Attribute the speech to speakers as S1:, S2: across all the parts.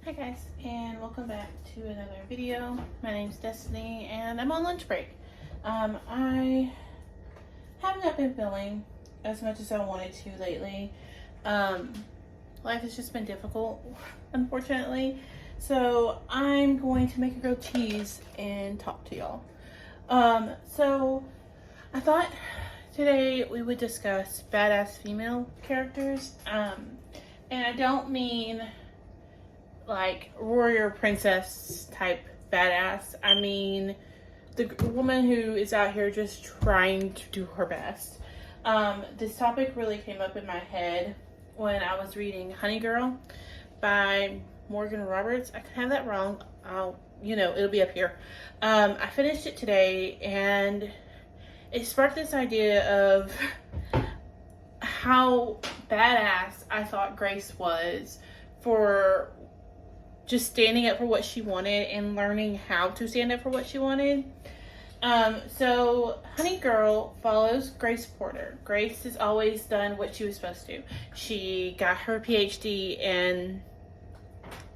S1: Hi guys, and welcome back to another video. My name's Destiny and I'm on lunch break. I have not been filming as much as I wanted to lately. Life has just been difficult, unfortunately. So I'm going to make a grilled cheese and talk to y'all. So I thought today we would discuss badass female characters. And I don't mean like warrior princess type badass. I mean the woman who is out here just trying to do her best. This topic really came up in my head when I was reading Honey Girl by Morgan Roberts. I could have that wrong. It'll be up here. I finished it today and it sparked this idea of how badass I thought Grace was for just standing up for what she wanted and learning how to stand up for what she wanted. So Honey Girl follows Grace Porter. Grace has always done what she was supposed to. She got her PhD in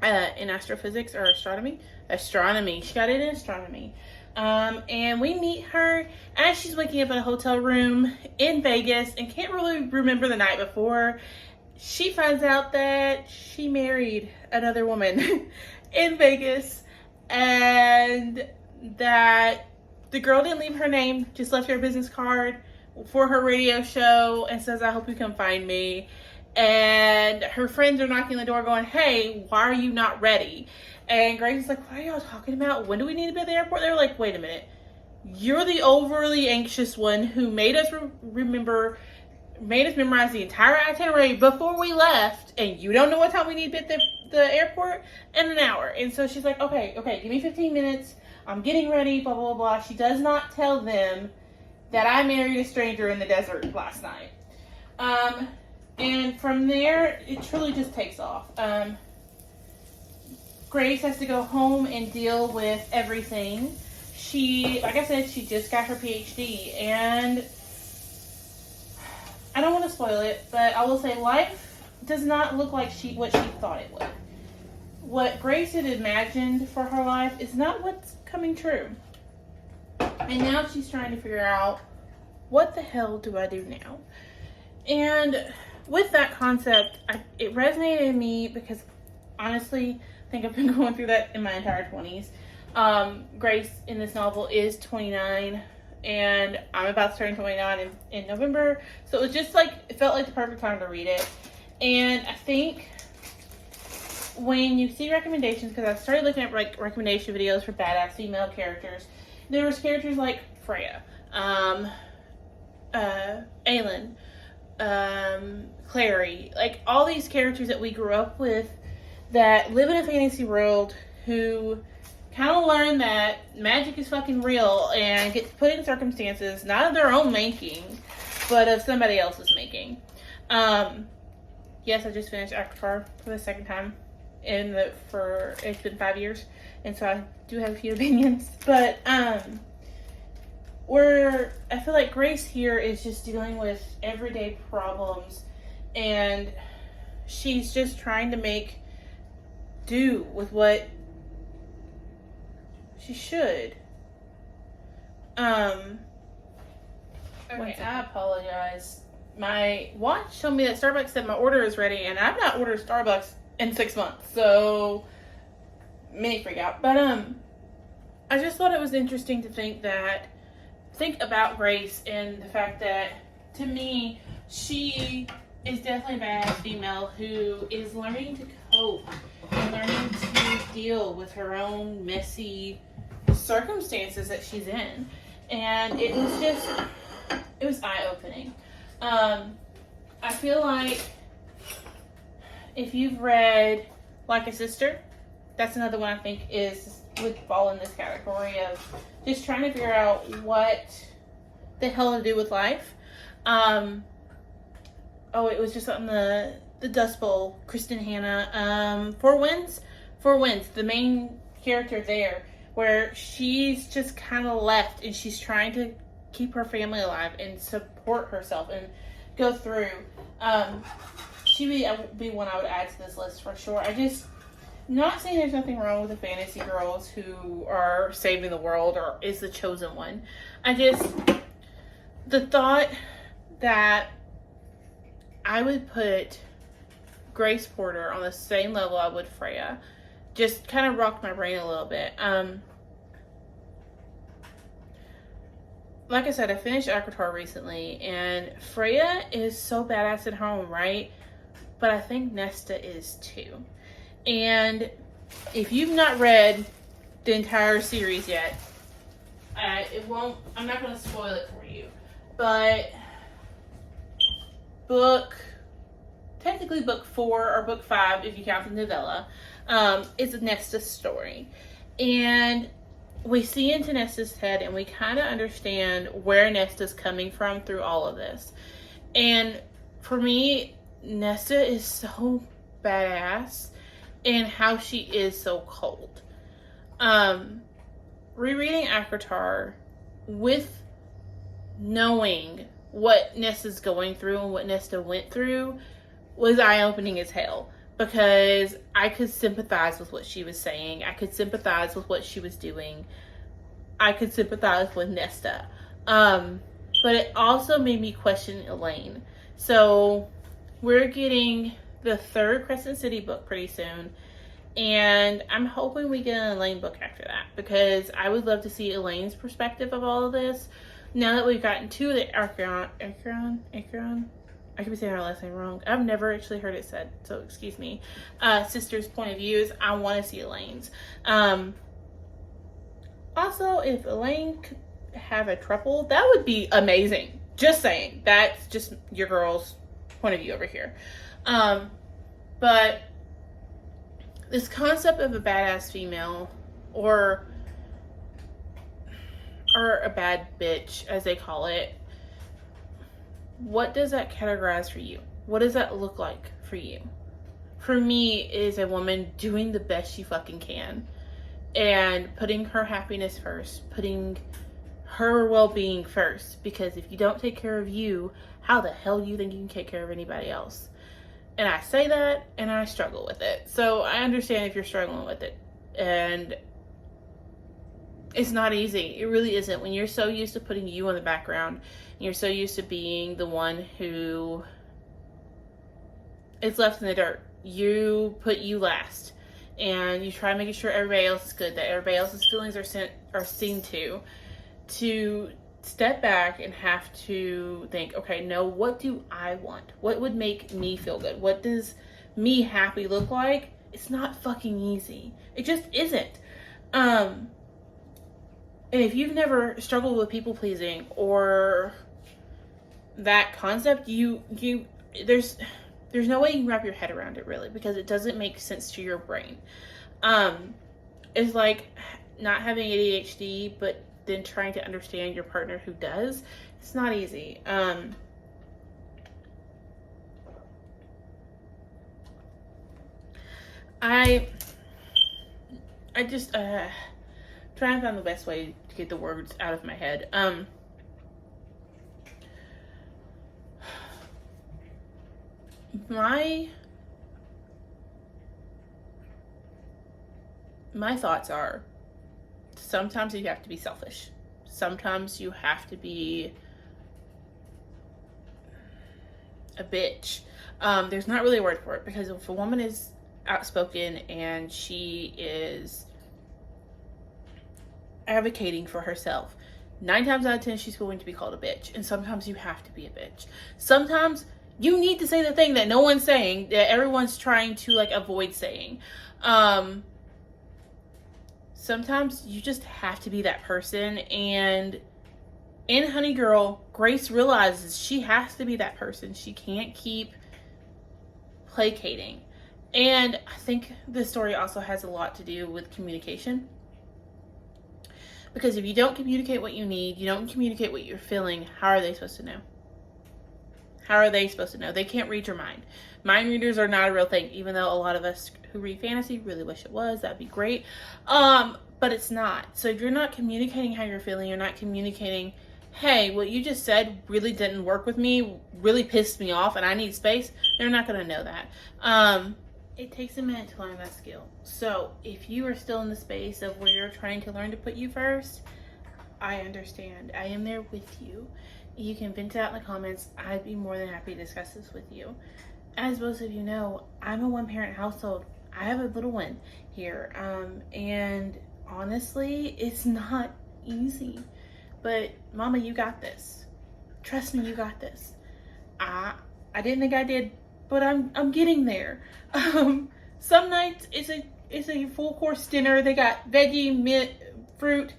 S1: astrophysics or astronomy. She got it in astronomy. And we meet her as she's waking up in a hotel room in Vegas and can't really remember the night before. She finds out that she married another woman in Vegas and that the girl didn't leave her name, just left her business card for her radio show and says, "I hope you come find me." And her friends are knocking on the door going, "Hey, why are you not ready?" And Grace is like, "What are y'all talking about? When do we need to be at the airport?" They're like, "Wait a minute. You're the overly anxious one who made us memorize the entire itinerary before we left, and you don't know what time we need to be at the airport in an hour." And so she's like, okay, give me 15 minutes. I'm getting ready, blah, blah, blah. She does not tell them that I married a stranger in the desert last night. And from there, it truly just takes off. Grace has to go home and deal with everything. Like I said, she just got her PhD, and I don't want to spoil it, but I will say life does not look like what she thought it would. What Grace had imagined for her life is not what's coming true. And now she's trying to figure out, what the hell do I do now? And with that concept, it resonated in me because honestly, I think I've been going through that in my entire 20s. Grace in this novel is 29. And I'm about to turn 29 in November. So it was just like, it felt like the perfect time to read it. And I think when you see recommendations, because I started looking at like recommendation videos for badass female characters, there was characters like Freya, Aelin, Clary, like all these characters that we grew up with that live in a fantasy world who kind of learn that magic is fucking real and get put in circumstances not of their own making, but of somebody else's making. Yes, I just finished Avatar for the second time it's been 5 years, and so I do have a few opinions. But where I feel like Grace here is just dealing with everyday problems, and she's just trying to make do with what she should. Okay, I apologize. My watch told me that Starbucks said my order is ready, and I've not ordered Starbucks in 6 months, so mini freak out. But I just thought it was interesting to think about Grace and the fact that, to me, she is definitely a badass female who is learning to cope and learning to deal with her own messy circumstances that she's in. And it was eye-opening. I feel like if you've read Like a Sister, that's another one I think would fall in this category of just trying to figure out what the hell to do with life. It was just on the Dust Bowl, Kristen Hanna, Four Winds, the main character there, where she's just kind of left and she's trying to keep her family alive and support herself and go through. She would be one I would add to this list for sure. Not saying there's nothing wrong with the fantasy girls who are saving the world or is the chosen one. The thought that I would put Grace Porter on the same level I would Freya just kind of rocked my brain a little bit. Like I said, I finished ACOTAR recently, and Freya is so badass at home, right? But I think Nesta is too. And if you've not read the entire series yet, I'm not going to spoil it for you. But technically book 4 or book 5, if you count the novella, is Nesta's story. And we see into Nesta's head, and we kind of understand where Nesta's coming from through all of this. And for me, Nesta is so badass in how she is so cold. Rereading ACOTAR with knowing what Nesta's going through and what Nesta went through was eye-opening as hell, because I could sympathize with what she was saying. I could sympathize with what she was doing. I could sympathize with Nesta. But it also made me question Elaine. So we're getting the 3rd Crescent City book pretty soon, and I'm hoping we get an Elaine book after that, because I would love to see Elaine's perspective of all of this. Now that we've gotten to the Acheron, I could be saying her last name wrong. I've never actually heard it said, so excuse me. Sister's point of views, I want to see Elaine's. Also, if Elaine could have a throuple, that would be amazing. Just saying. That's just your girl's point of view over here. But this concept of a badass female, or a bad bitch, as they call it, what does that categorize for you? What does that look like for you? For me, it is a woman doing the best she fucking can and putting her happiness first, putting her well-being first, because if you don't take care of you, how the hell do you think you can take care of anybody else? And I say that, and I struggle with it. So I understand if you're struggling with it. And it's not easy. It really isn't. When you're so used to putting you in the background, and you're so used to being the one who is left in the dirt. You put you last. And you try making sure everybody else is good, that everybody else's feelings are seen to step back and have to think, okay, no, what do I want? What would make me feel good? What does me happy look like? It's not fucking easy. It just isn't. And if you've never struggled with people pleasing or that concept, there's no way you can wrap your head around it, really, because it doesn't make sense to your brain. It's like not having ADHD, but then trying to understand your partner who does. It's not easy. I just try and find the best way to get the words out of my head. My thoughts are, sometimes you have to be selfish. Sometimes you have to be a bitch. There's not really a word for it, because if a woman is outspoken and she is advocating for herself, 9 times out of 10 she's going to be called a bitch. And sometimes you have to be a bitch. Sometimes you need to say the thing that no one's saying, that everyone's trying to avoid saying. Sometimes you just have to be that person. And in Honey Girl, Grace realizes she has to be that person. She can't keep placating. And I think this story also has a lot to do with communication. Because if you don't communicate what you need, you don't communicate what you're feeling, how are they supposed to know? How are they supposed to know? They can't read your mind. Mind readers are not a real thing, even though a lot of us who read fantasy really wish it was. That'd be great. But it's not. So if you're not communicating how you're feeling, you're not communicating, hey, what you just said really didn't work with me, really pissed me off, and I need space, they're not going to know that. it takes a minute to learn that skill. So if you are still in the space of where you're trying to learn to put you first, I understand. I am there with you. You can vent it out in the comments. I'd be more than happy to discuss this with you. As most of you know, I'm a one-parent household. I have a little one here, and honestly, it's not easy. But Mama, you got this. Trust me, you got this. I didn't think I did, but I'm getting there. Some nights it's a full course dinner. They got veggie, meat, fruit,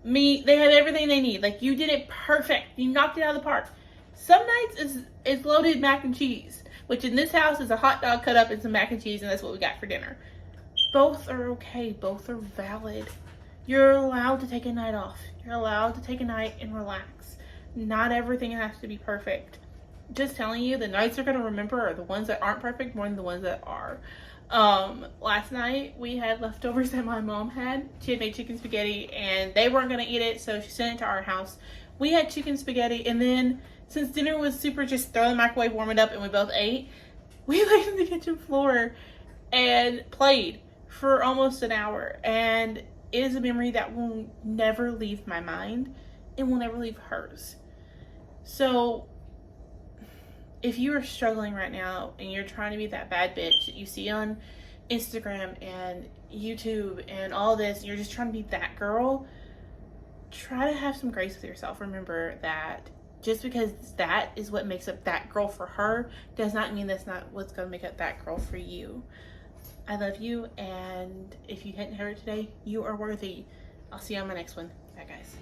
S1: meat. They have everything they need. Like, you did it perfect. You knocked it out of the park. Some nights is loaded mac and cheese, which in this house is a hot dog cut up and some mac and cheese, and that's what we got for dinner. Both are okay. Both are valid. You're allowed to take a night off. You're allowed to take a night and relax. Not everything has to be perfect. Just telling you, the nights you're going to remember are the ones that aren't perfect more than the ones that are. Last night we had leftovers that my mom had. She had made chicken spaghetti and they weren't going to eat it, so she sent it to our house. We had chicken spaghetti, and then since dinner was super just throw in the microwave, warm it up, and we both ate, we laid on the kitchen floor and played for almost an hour. And it is a memory that will never leave my mind and will never leave hers. So if you are struggling right now and you're trying to be that bad bitch that you see on Instagram and YouTube and all this, and you're just trying to be that girl, try to have some grace with yourself. Remember that just because that is what makes up that girl for her does not mean that's not what's going to make up that girl for you. I love you, and if you hadn't heard it today, you are worthy. I'll see you on my next one. Bye, guys.